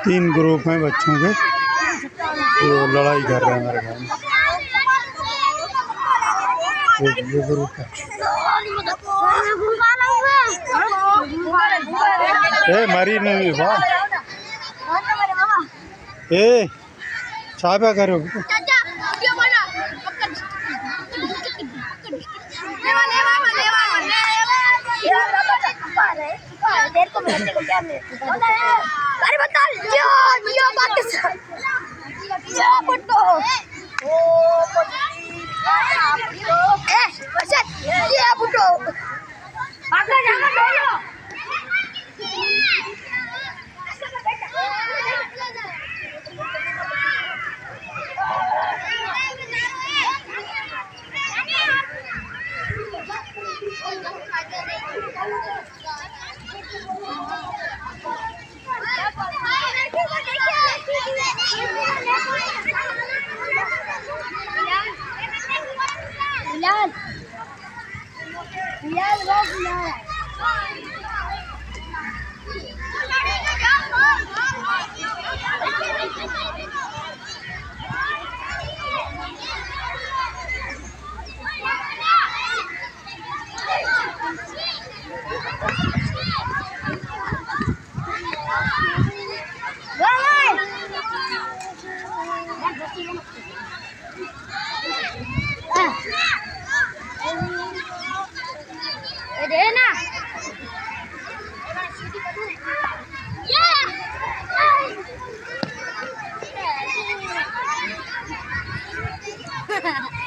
तीन ग्रुप हैं बच्चों के, तो लड़ाई कर रहे हैं मेरे ख्याल में। ये ग्रुप है। मरी नहीं वाह चाबा करो अरे बता जियो पाकिस्तान जियो पुट्टो ओ अच्छा ये पुट्टो आगे जाना बोलो Yeah.